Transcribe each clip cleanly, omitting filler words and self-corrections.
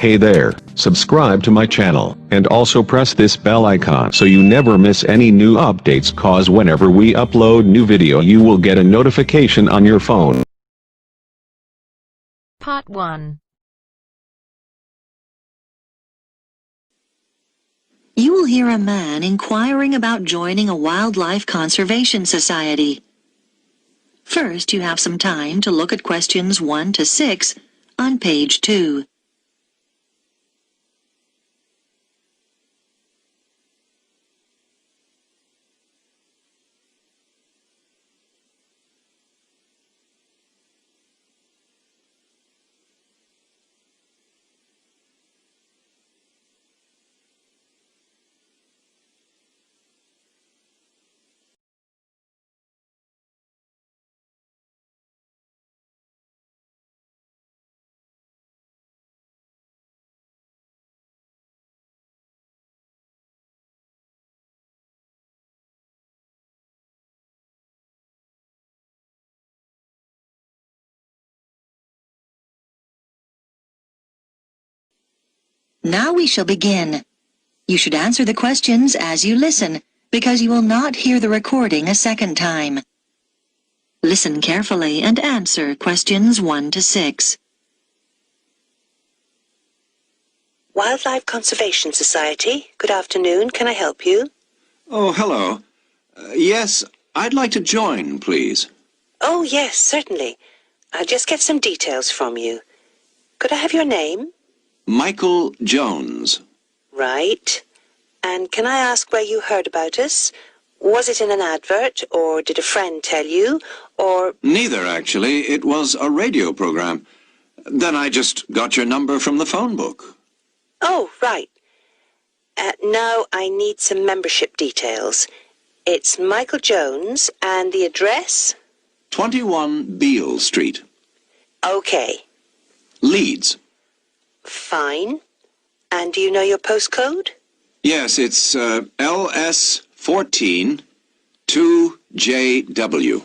Hey there, subscribe to my channel, and also press this bell icon so you never miss any new updates, cause whenever we upload new video you will get a notification on your phone. Part 1. You will hear a man inquiring about joining a wildlife conservation society. First, you have some time to look at questions 1 to 6 on page 2. Now we shall begin. You should answer the questions as you listen, because you will not hear the recording a second time. Listen carefully and answer questions 1 to 6. Wildlife Conservation Society, good afternoon. Can I help you? Oh, hello. Yes, I'd like to join, please. Oh, yes, certainly. I'll just get some details from you. Could I have your name? Michael Jones. Right. And can I ask where you heard about us? Was it in an advert, or did a friend tell you, or... Neither, actually. It was a radio program. Then I just got your number from the phone book. Oh, right. Now I need some membership details. It's Michael Jones, and the address? 21 Beale Street. Okay. Leeds. Fine. And do you know your postcode? Yes, it's LS14 2JW.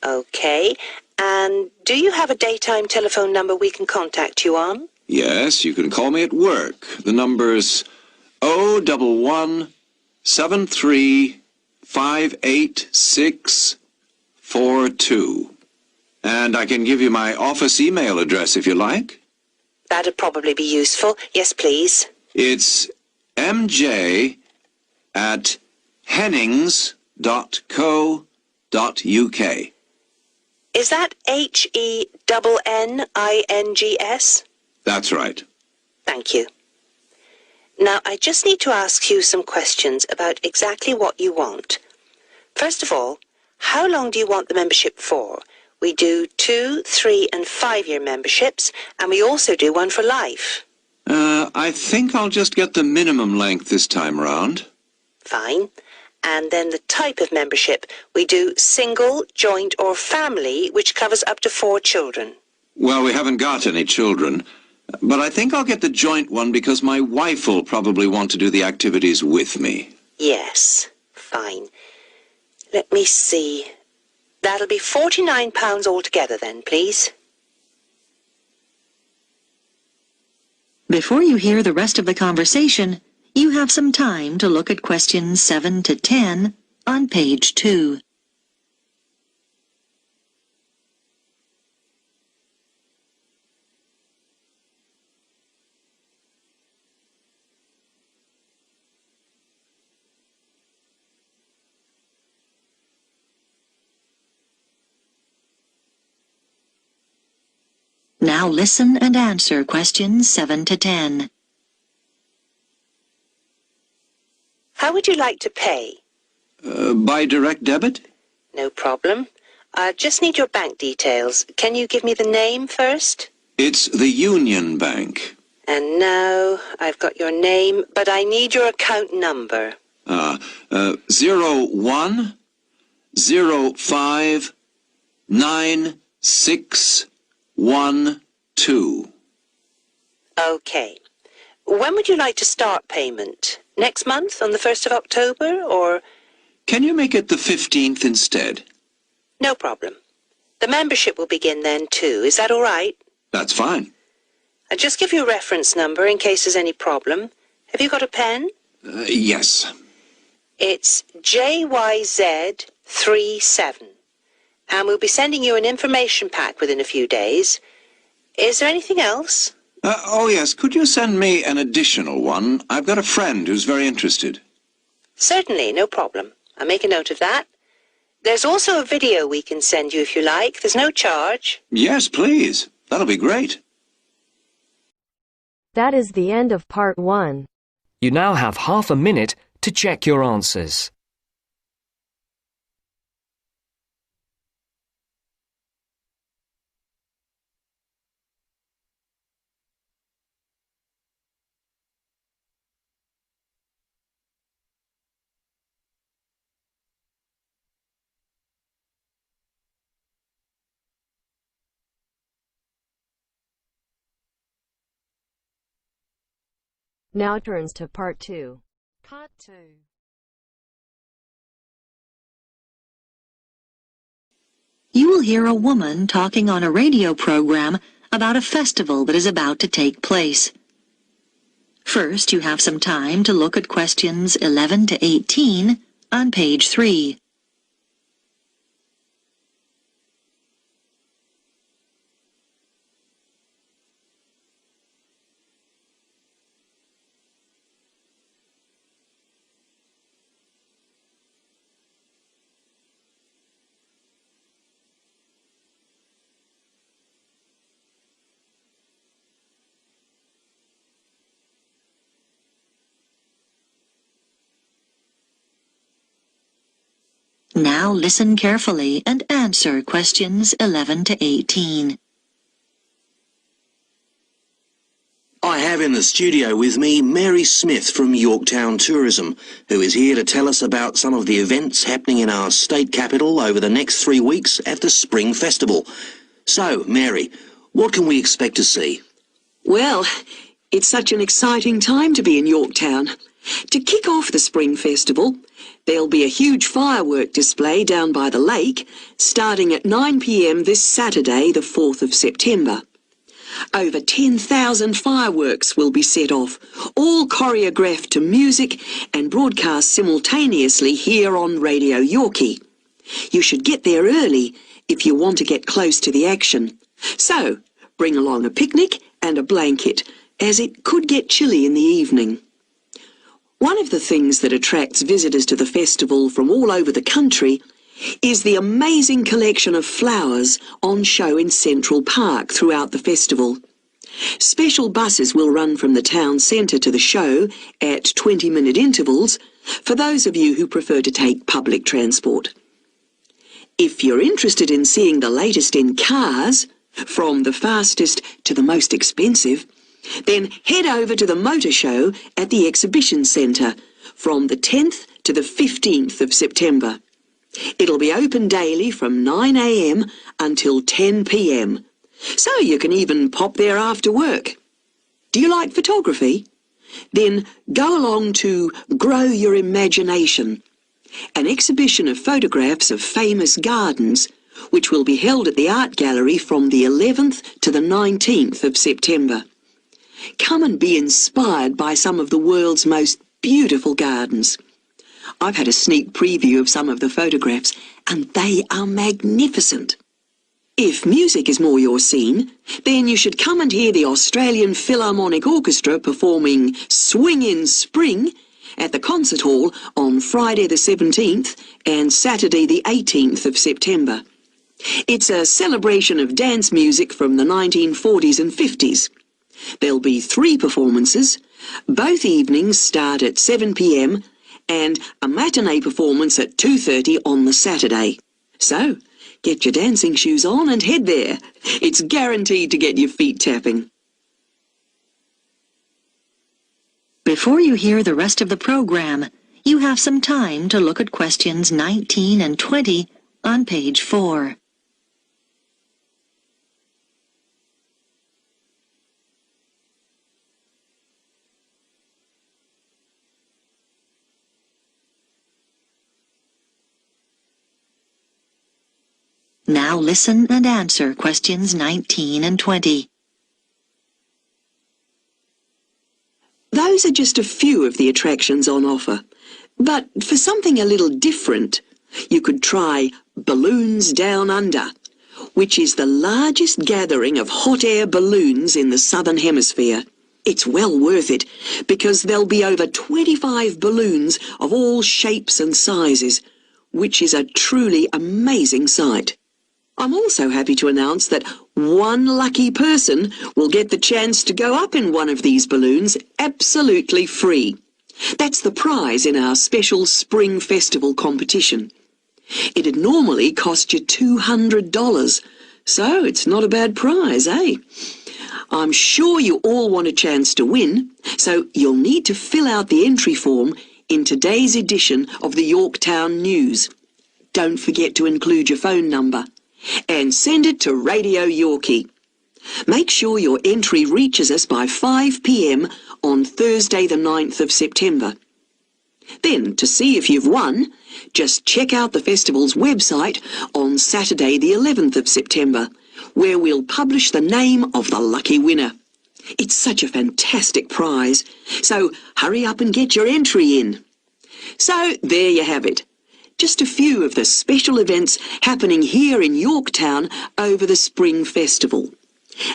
Okay. And do you have a daytime telephone number we can contact you on? Yes, you can call me at work. The number's 011-73-586-42. And I can give you my office email address if you like. That'd probably be useful. Yes, please. It's mj@hennings.co.uk. Is that HENNINGS? That's right. Thank you. Now, I just need to ask you some questions about exactly what you want. First of all, how long do you want the membership for? We do 2, 3, and 5-year memberships, and we also do one for life. I think I'll just get the minimum length this time round. Fine. And then the type of membership. We do single, joint, or family, which covers up to 4 children. Well, we haven't got any children, but I think I'll get the joint one because my wife will probably want to do the activities with me. Yes. Fine. Let me see. That'll be £49 altogether then, please. Before you hear the rest of the conversation, you have some time to look at questions 7 to 10 on page 2. Now listen and answer questions 7 to 10. How would you like to pay? By direct debit? No problem. I just need your bank details. Can you give me the name first? It's the Union Bank. And now I've got your name, but I need your account number. 01059612. Okay. When would you like to start payment? Next month, on the 1st of October, or...? Can you make it the 15th instead? No problem. The membership will begin then too. Is that all right? That's fine. I'll just give you a reference number in case there's any problem. Have you got a pen? Yes. It's JYZ37. And we'll be sending you an information pack within a few days. Is there anything else? Oh, yes. Could you send me an additional one? I've got a friend who's very interested. Certainly, no problem. I'll make a note of that. There's also a video we can send you if you like. There's no charge. Yes, please. That'll be great. That is the end of part 1. You now have half a minute to check your answers. Now turns to part 2. Part 2. You will hear a woman talking on a radio program about a festival that is about to take place. First, you have some time to look at questions 11 to 18 on page 3. Now listen carefully and answer questions 11 to 18. I have in the studio with me Mary Smith from Yorktown Tourism, who is here to tell us about some of the events happening in our state capital over the next 3 weeks at the Spring Festival. So, Mary, what can we expect to see? Well, it's such an exciting time to be in Yorktown. To kick off the Spring Festival, there'll be a huge firework display down by the lake, starting at 9 p.m. this Saturday, the 4th of September. Over 10,000 fireworks will be set off, all choreographed to music and broadcast simultaneously here on Radio Yorkie. You should get there early if you want to get close to the action. So, bring along a picnic and a blanket, as it could get chilly in the evening. One of the things that attracts visitors to the festival from all over the country is the amazing collection of flowers on show in Central Park throughout the festival. Special buses will run from the town centre to the show at 20-minute intervals for those of you who prefer to take public transport. If you're interested in seeing the latest in cars, from the fastest to the most expensive, then head over to the motor show at the exhibition centre from the 10th to the 15th of September. It'll be open daily from 9 a.m. until 10 p.m. So you can even pop there after work. Do you like photography? Then go along to Grow Your Imagination, an exhibition of photographs of famous gardens, which will be held at the Art Gallery from the 11th to the 19th of September. Come and be inspired by some of the world's most beautiful gardens. I've had a sneak preview of some of the photographs, and they are magnificent. If music is more your scene, then you should come and hear the Australian Philharmonic Orchestra performing Swing in Spring at the Concert Hall on Friday the 17th and Saturday the 18th of September. It's a celebration of dance music from the 1940s and 50s. There'll be 3 performances. Both evenings start at 7 p.m. and a matinee performance at 2:30 on the Saturday. So, get your dancing shoes on and head there. It's guaranteed to get your feet tapping. Before you hear the rest of the program, you have some time to look at questions 19 and 20 on page 4. Now listen and answer questions 19 and 20. Those are just a few of the attractions on offer. But for something a little different, you could try Balloons Down Under, which is the largest gathering of hot air balloons in the Southern Hemisphere. It's well worth it, because there'll be over 25 balloons of all shapes and sizes, which is a truly amazing sight. I'm also happy to announce that one lucky person will get the chance to go up in one of these balloons absolutely free. That's the prize in our special Spring Festival competition. It'd normally cost you $200, so it's not a bad prize, eh? I'm sure you all want a chance to win, so you'll need to fill out the entry form in today's edition of the Yorktown News. Don't forget to include your phone number, and send it to Radio Yorkie. Make sure your entry reaches us by 5 p.m. on Thursday the 9th of September. Then, to see if you've won, just check out the festival's website on Saturday the 11th of September, where we'll publish the name of the lucky winner. It's such a fantastic prize, so hurry up and get your entry in. So, there you have it. Just a few of the special events happening here in Yorktown over the Spring Festival.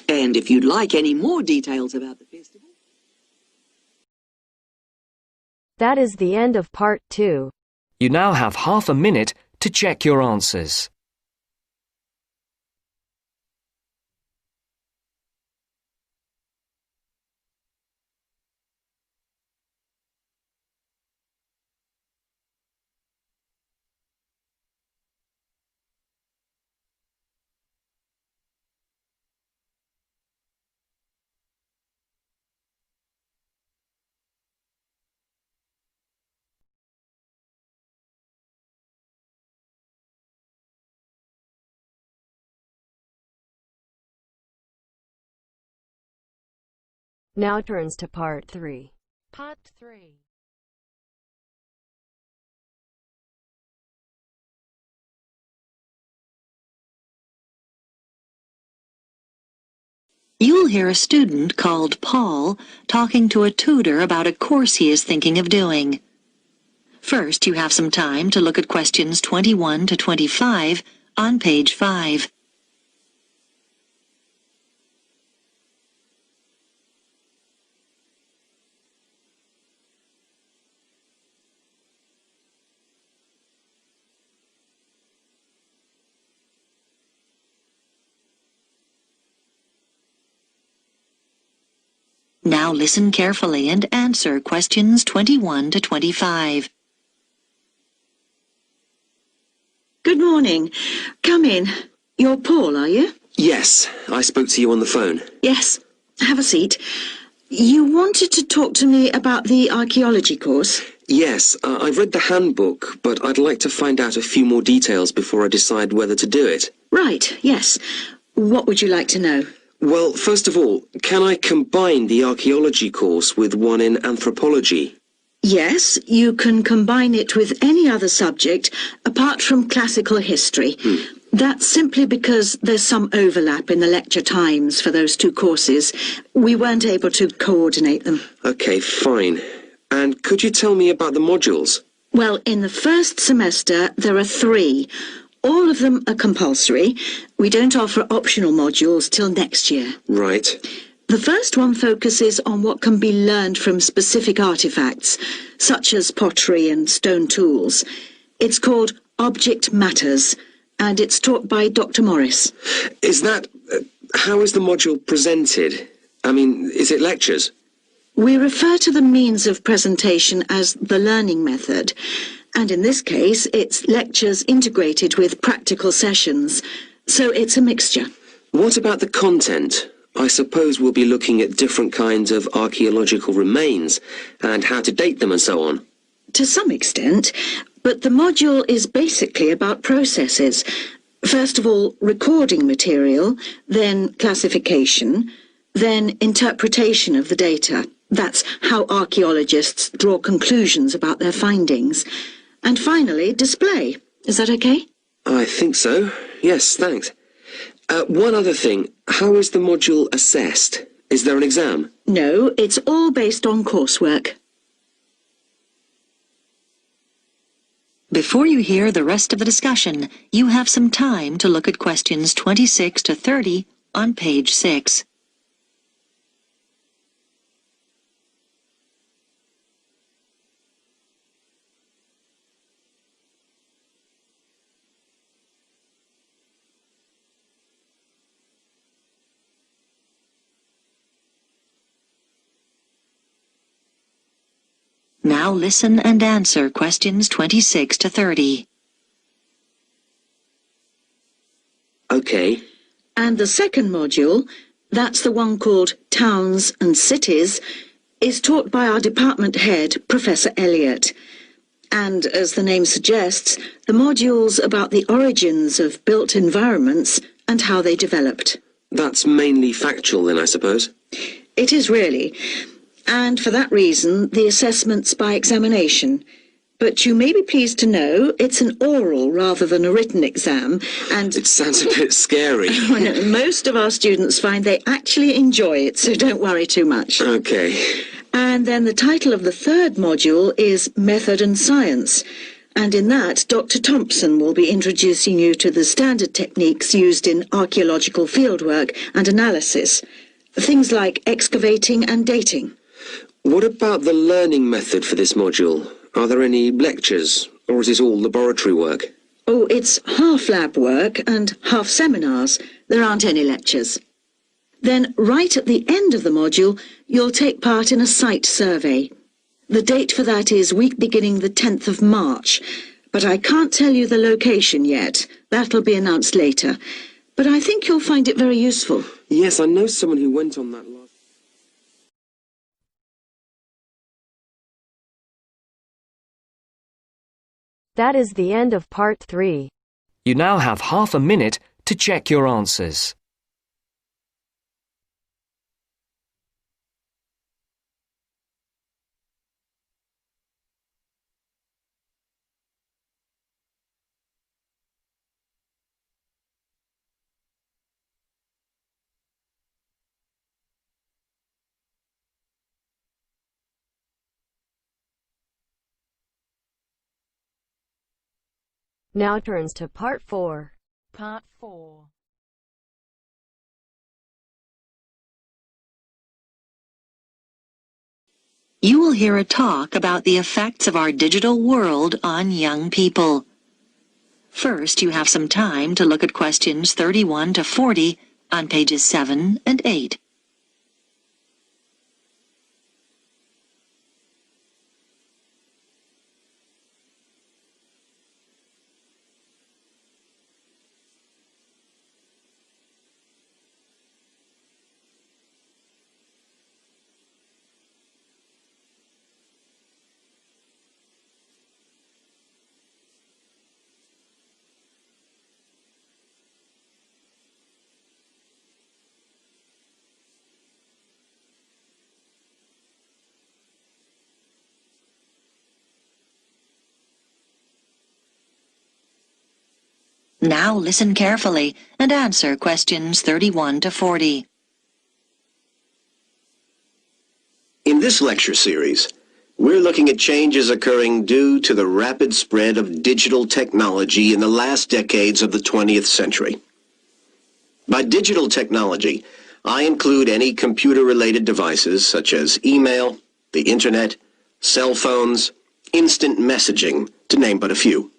And if you'd like any more details about the festival... That is the end of part 2. You now have half a minute to check your answers. Now turns to part 3. Part 3. You'll hear a student called Paul talking to a tutor about a course he is thinking of doing. First, you have some time to look at questions 21 to 25 on page 5. Now listen carefully and answer questions 21 to 25. Good morning. Come in. You're Paul, are you? Yes, I spoke to you on the phone. Yes. Have a seat. You wanted to talk to me about the archaeology course? Yes, I've read the handbook, but I'd like to find out a few more details before I decide whether to do it. Right, yes. What would you like to know? Well, first of all, can I combine the archaeology course with one in anthropology? Yes, you can combine it with any other subject apart from classical history. That's simply because there's some overlap in the lecture times for those two courses. We weren't able to coordinate them. Okay, fine. And could you tell me about the modules? Well, in the first semester, there are 3. All of them are compulsory. We don't offer optional modules till next year. Right. The first one focuses on what can be learned from specific artifacts, such as pottery and stone tools. It's called Object Matters, and it's taught by Dr. Morris. Is that... how is the module presented? I mean, is it lectures? We refer to the means of presentation as the learning method, and in this case, it's lectures integrated with practical sessions, so it's a mixture. What about the content? I suppose we'll be looking at different kinds of archaeological remains and how to date them and so on. To some extent, but the module is basically about processes. First of all, recording material, then classification, then interpretation of the data. That's how archaeologists draw conclusions about their findings. And finally, display. Is that okay? I think so. Yes, thanks. One other thing. How is the module assessed? Is there an exam? No, it's all based on coursework. Before you hear the rest of the discussion, you have some time to look at questions 26 to 30 on page 6. Now listen and answer questions 26 to 30. Okay. And the second module, that's the one called Towns and Cities, is taught by our department head, Professor Elliott. And as the name suggests, the module's about the origins of built environments and how they developed. That's mainly factual then, I suppose? It is really. And for that reason, the assessment's by examination. But you may be pleased to know it's an oral rather than a written exam, and... It sounds a bit scary. Most of our students find they actually enjoy it, so don't worry too much. Okay. And then the title of the third module is Method and Science. And in that, Dr. Thompson will be introducing you to the standard techniques used in archaeological fieldwork and analysis. Things like excavating and dating. What about the learning method for this module? Are there any lectures, or is it all laboratory work? Oh, it's half lab work and half seminars. There aren't any lectures. Then, right at the end of the module, you'll take part in a site survey. The date for that is week beginning the 10th of March, but I can't tell you the location yet. That'll be announced later. But I think you'll find it very useful. Yes, I know someone who went on that last... That is the end of part 3. You now have half a minute to check your answers. Now turns to part 4. Part 4. You will hear a talk about the effects of our digital world on young people. First, you have some time to look at questions 31 to 40 on pages 7 and 8. Now listen carefully and answer questions 31 to 40. In this lecture series, we're looking at changes occurring due to the rapid spread of digital technology in the last decades of the 20th century. By digital technology, I include any computer-related devices such as email, the internet, cell phones, instant messaging, to name but a few.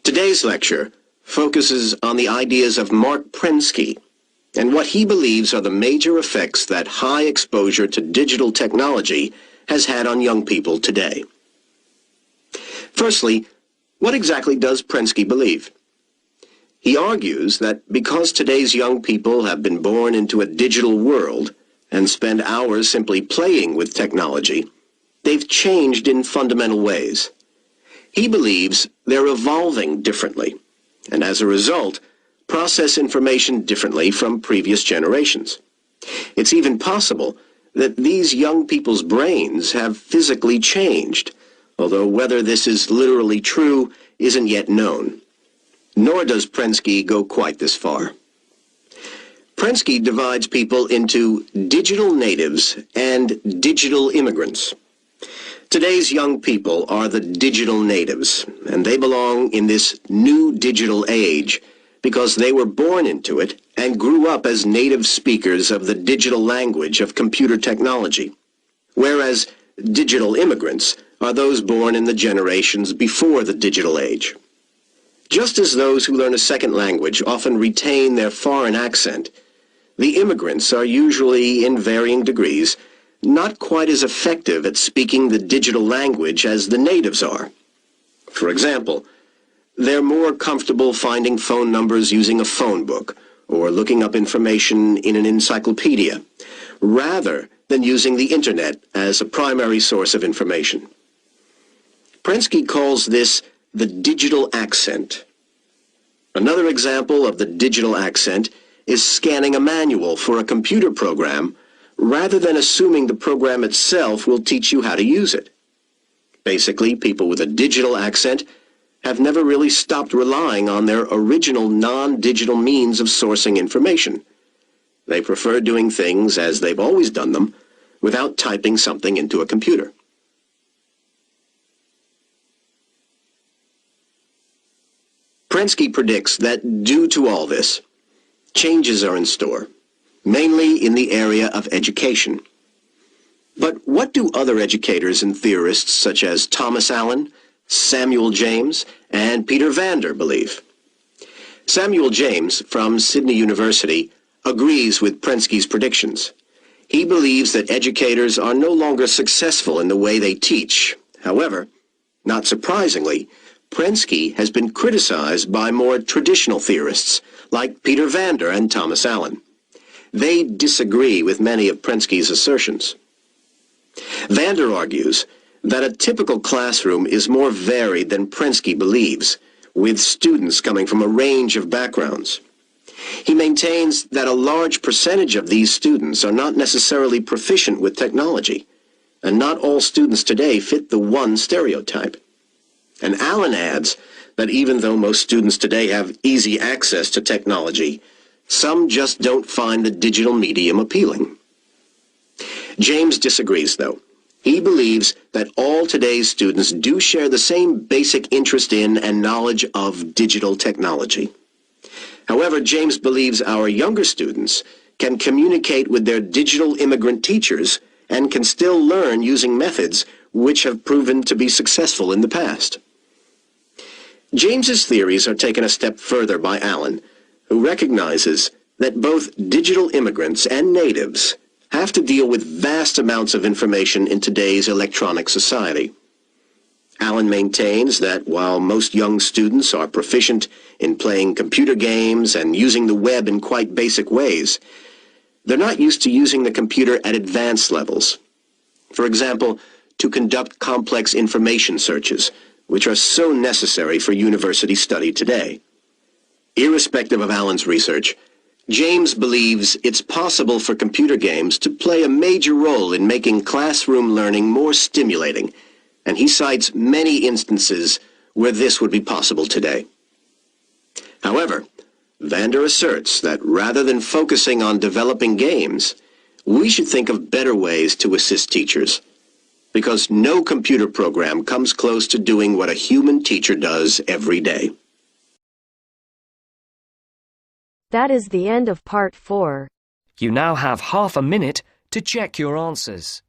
Today's lecture focuses on the ideas of Mark Prensky and what he believes are the major effects that high exposure to digital technology has had on young people today. Firstly, what exactly does Prensky believe? He argues that because today's young people have been born into a digital world and spend hours simply playing with technology, they've changed in fundamental ways. He believes they're evolving differently, and as a result, process information differently from previous generations. It's even possible that these young people's brains have physically changed, although whether this is literally true isn't yet known. Nor does Prensky go quite this far. Prensky divides people into digital natives and digital immigrants. Today's young people are the digital natives, and they belong in this new digital age because they were born into it and grew up as native speakers of the digital language of computer technology, whereas digital immigrants are those born in the generations before the digital age. Just as those who learn a second language often retain their foreign accent, the immigrants are usually, in varying degrees, not quite as effective at speaking the digital language as the natives are. For example, they're more comfortable finding phone numbers using a phone book or looking up information in an encyclopedia, rather than using the internet as a primary source of information. Prensky calls this the digital accent. Another example of the digital accent is scanning a manual for a computer program rather than assuming the program itself will teach you how to use it. Basically, people with a digital accent have never really stopped relying on their original non-digital means of sourcing information. They prefer doing things as they've always done them without typing something into a computer. Prensky predicts that due to all this, changes are in store, mainly in the area of education. But what do other educators and theorists such as Thomas Allen, Samuel James, and Peter Vander believe? Samuel James, from Sydney University, agrees with Prensky's predictions. He believes that educators are no longer successful in the way they teach. However, not surprisingly, Prensky has been criticized by more traditional theorists like Peter Vander and Thomas Allen. They disagree with many of Prensky's assertions. Vander argues that a typical classroom is more varied than Prensky believes, with students coming from a range of backgrounds. He maintains that a large percentage of these students are not necessarily proficient with technology, and not all students today fit the one stereotype. And Allen adds that even though most students today have easy access to technology, some just don't find the digital medium appealing. James disagrees, though. He believes that all today's students do share the same basic interest in and knowledge of digital technology. However, James believes our younger students can communicate with their digital immigrant teachers and can still learn using methods which have proven to be successful in the past. James's theories are taken a step further by Allen, who recognizes that both digital immigrants and natives have to deal with vast amounts of information in today's electronic society. Allen maintains that while most young students are proficient in playing computer games and using the web in quite basic ways, they're not used to using the computer at advanced levels. For example, to conduct complex information searches, which are so necessary for university study today. Irrespective of Allen's research, James believes it's possible for computer games to play a major role in making classroom learning more stimulating, and he cites many instances where this would be possible today. However, Vander asserts that rather than focusing on developing games, we should think of better ways to assist teachers, because no computer program comes close to doing what a human teacher does every day. That is the end of part 4. You now have half a minute to check your answers.